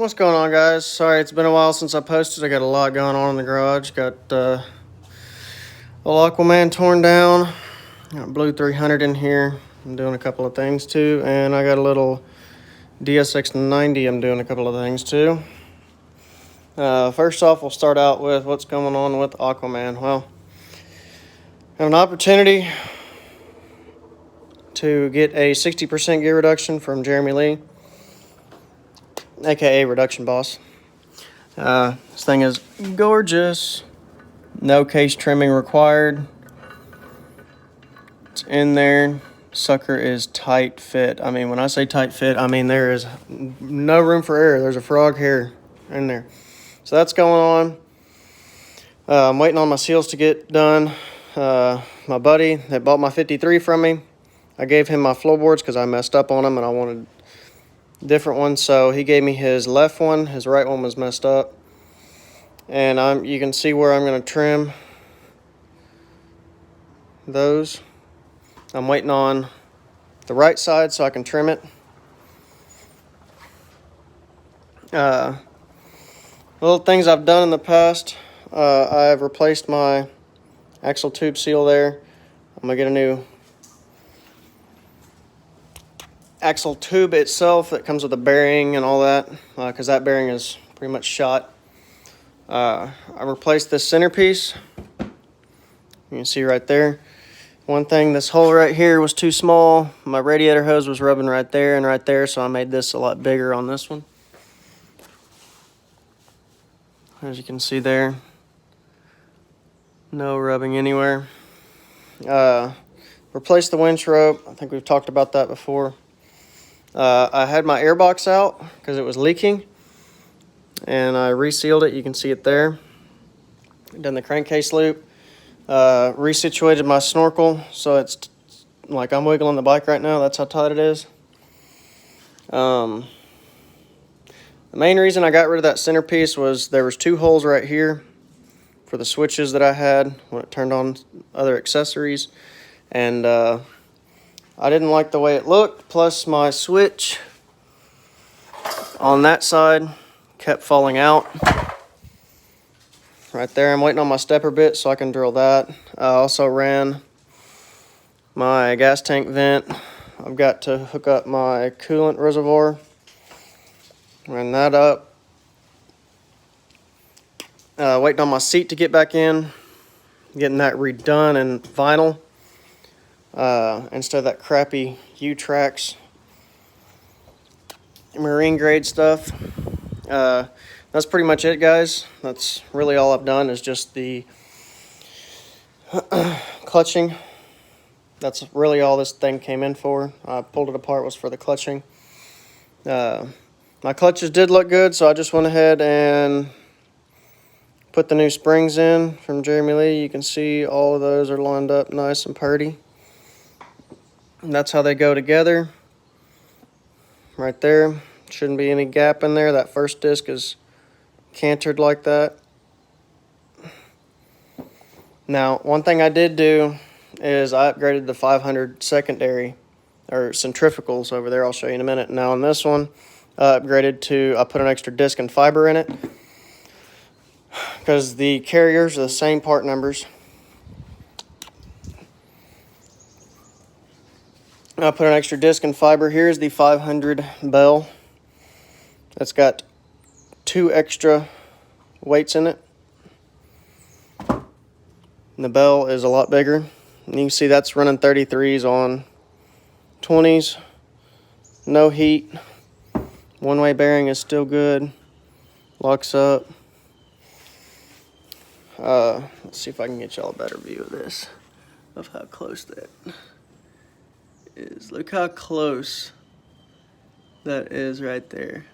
What's going on, guys? Sorry, it's been a while since I posted. I got a lot going on in the garage. Got a Aquaman torn down. Got Blue 300 in here. I'm doing a couple of things too, and I got a little DSX 90. I'm doing a couple of things too. First off, we'll start out with what's going on with Aquaman. Well, got an opportunity to get a 60% gear reduction from Jeremy Lee, aka Reduction Boss. This thing is gorgeous. No case trimming required. It's in there. Sucker is tight fit. I mean, when I say tight fit, I mean there is no room for error. There's a frog hair in there. So that's going on. I'm waiting on my seals to get done. My buddy that bought my 53 from me, I gave him my floorboards because I messed up on them and I wanted different ones. So he gave me his left one. His right one was messed up. And you can see where I'm going to trim those. I'm waiting on the right side so I can trim it. Little things I've done in the past. I've replaced my axle tube seal there. I'm going to get a new axle tube itself that comes with a bearing and all that, because that bearing is pretty much shot. I replaced this centerpiece. You can see right there. One thing, this hole right here was too small. My radiator hose was rubbing right there and right there, so I made this a lot bigger on this one. As you can see there, no rubbing anywhere. Replaced the winch rope. I think we've talked about that before. I had my air box out because it was leaking, and I resealed it. You can see it there. Done the crankcase loop. Resituated my snorkel so it's like I'm wiggling the bike right now. That's how tight it is. The main reason I got rid of that centerpiece was there was two holes right here for the switches that I had when it turned on other accessories, and I didn't like the way it looked. Plus my switch on that side kept falling out. Right there, I'm waiting on my stepper bit so I can drill that. I also ran my gas tank vent. I've got to hook up my coolant reservoir. Ran that up. Waiting on my seat to get back in. Getting that redone in vinyl instead of that crappy U-Trax marine grade stuff. That's pretty much it, guys. That's really all I've done is just the clutching. That's really all this thing came in for. I pulled it apart was for the clutching. My clutches did look good, so I just went ahead and put the new springs in from Jeremy Lee. You can see all of those are lined up nice and pretty. And that's how they go together. Right there. Shouldn't be any gap in there. That first disc is cantered like that. Now, one thing I did do is I upgraded the 500 secondary or centrifugals over there. I'll show you in a minute. Now on this one, I put an extra disc and fiber in it because the carriers are the same part numbers. I put an extra disc and fiber. Here's the 500 bell. That's got 2 extra weights in it. And the bell is a lot bigger. And you can see that's running 33s on 20s. No heat. One-way bearing is still good. Locks up. Let's see if I can get y'all a better view of this, of how close that is. Look how close that is right there.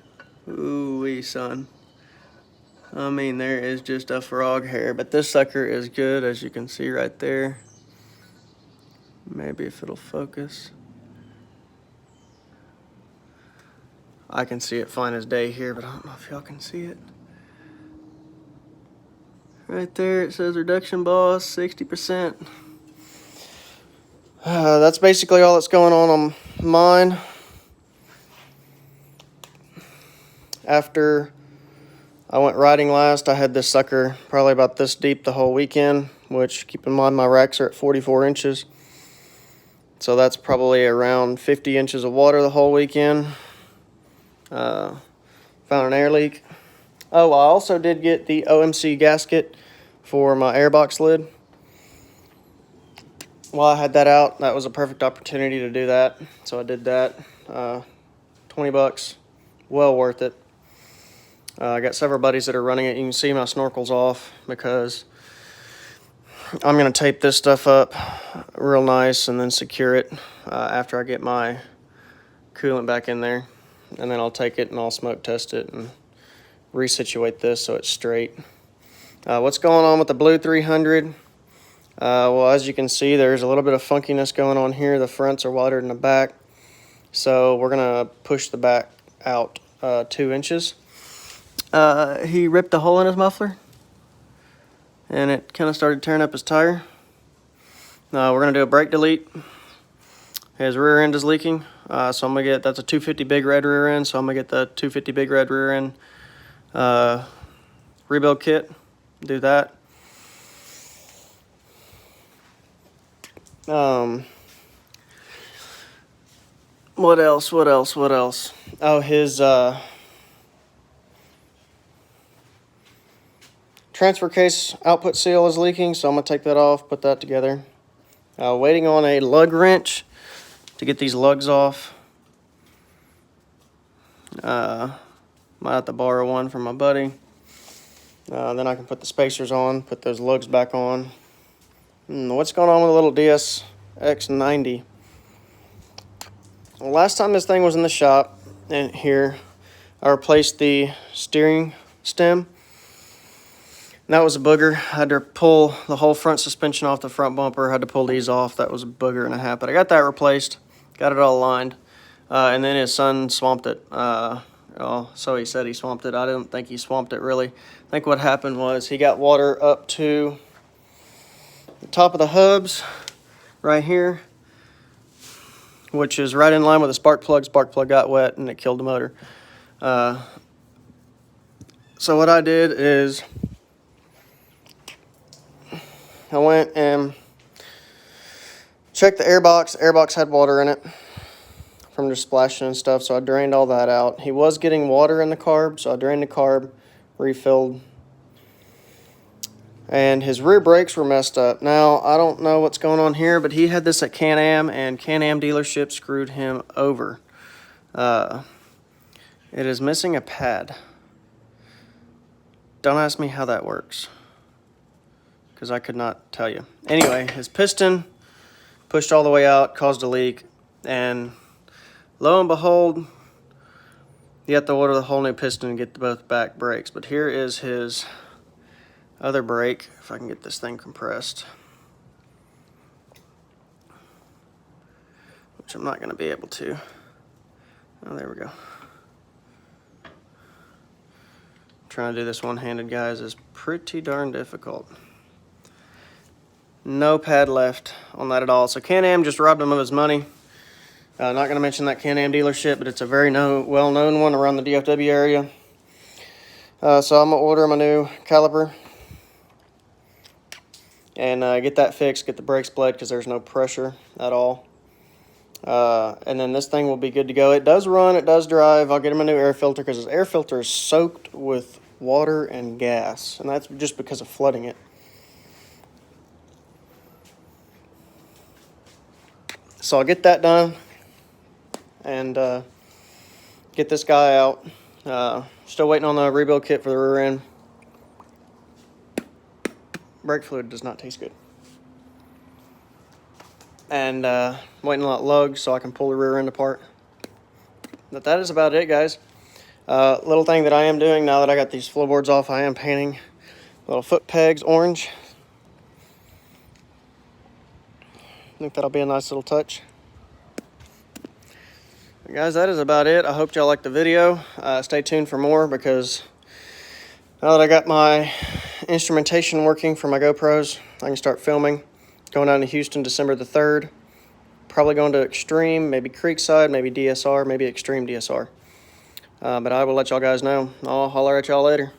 Ooh-wee, son. I mean, there is just a frog hair, but this sucker is good, as you can see right there. Maybe if it'll focus. I can see it fine as day here, but I don't know if y'all can see it. Right there, it says Reduction Boss, 60%. That's basically all that's going on mine. After I went riding last, I had this sucker probably about this deep the whole weekend, which, keep in mind, my racks are at 44 inches. So that's probably around 50 inches of water the whole weekend. Found an air leak. Oh, I also did get the OMC gasket for my airbox lid. While I had that out, that was a perfect opportunity to do that. So I did that. 20 bucks. Well worth it. I got several buddies that are running it. You can see my snorkel's off because I'm going to tape this stuff up real nice and then secure it after I get my coolant back in there. And then I'll take it and I'll smoke test it and resituate this so it's straight. What's going on with the Blue 300? Well, as you can see, there's a little bit of funkiness going on here. The fronts are wider than the back. So we're going to push the back out 2 inches. He ripped a hole in his muffler, and it kind of started tearing up his tire. We're going to do a brake delete. His rear end is leaking, so I'm going to get, that's a 250 big red rear end, so I'm going to get the 250 big red rear end rebuild kit, do that. What else? Oh, his transfer case output seal is leaking, so I'm going to take that off, put that together. Waiting on a lug wrench to get these lugs off. Might have to borrow one from my buddy. Then I can put the spacers on, put those lugs back on. What's going on with the little DSX90? Well, last time this thing was in the shop, and here, I replaced the steering stem. And that was a booger. I had to pull the whole front suspension off the front bumper. I had to pull these off. That was a booger and a half. But I got that replaced. Got it all aligned. And then his son swamped it. Oh, so he said he swamped it. I didn't think he swamped it, really. I think what happened was he got water up to the top of the hubs right here, which is right in line with the spark plug. Spark plug got wet, and it killed the motor. So what I did is I went and checked the airbox. The airbox had water in it from just splashing and stuff, so I drained all that out. He was getting water in the carb, so I drained the carb, refilled. And his rear brakes were messed up. Now, I don't know what's going on here, but he had this at Can-Am, and Can-Am dealership screwed him over. It is missing a pad. Don't ask me how that works, because I could not tell you. Anyway, his piston pushed all the way out, caused a leak, and lo and behold, you have to order the whole new piston and get both back brakes. But here is his other brake, if I can get this thing compressed, which I'm not going to be able to. Oh, there we go. Trying to do this one-handed, guys, is pretty darn difficult. No pad left on that at all. So Can-Am just robbed him of his money. Not going to mention that Can-Am dealership, but it's a very well-known one around the DFW area. So I'm going to order him a new caliper and get that fixed, get the brakes bled, because there's no pressure at all. And then this thing will be good to go. It does run, it does drive. I'll get him a new air filter, because his air filter is soaked with water and gas, and that's just because of flooding it. So I'll get that done and get this guy out. Still waiting on the rebuild kit for the rear end. Brake fluid does not taste good. And waiting on that lug so I can pull the rear end apart. But that is about it, guys. Little thing that I am doing now that I got these floorboards off, I am painting little foot pegs orange. I think that'll be a nice little touch. Guys, that is about it. I hope y'all liked the video. Stay tuned for more, because now that I got my instrumentation working for my GoPros, I can start filming. Going down to Houston December the 3rd. Probably going to Extreme, maybe Creekside, maybe DSR, maybe Extreme DSR. But I will let y'all guys know. I'll holler at y'all later.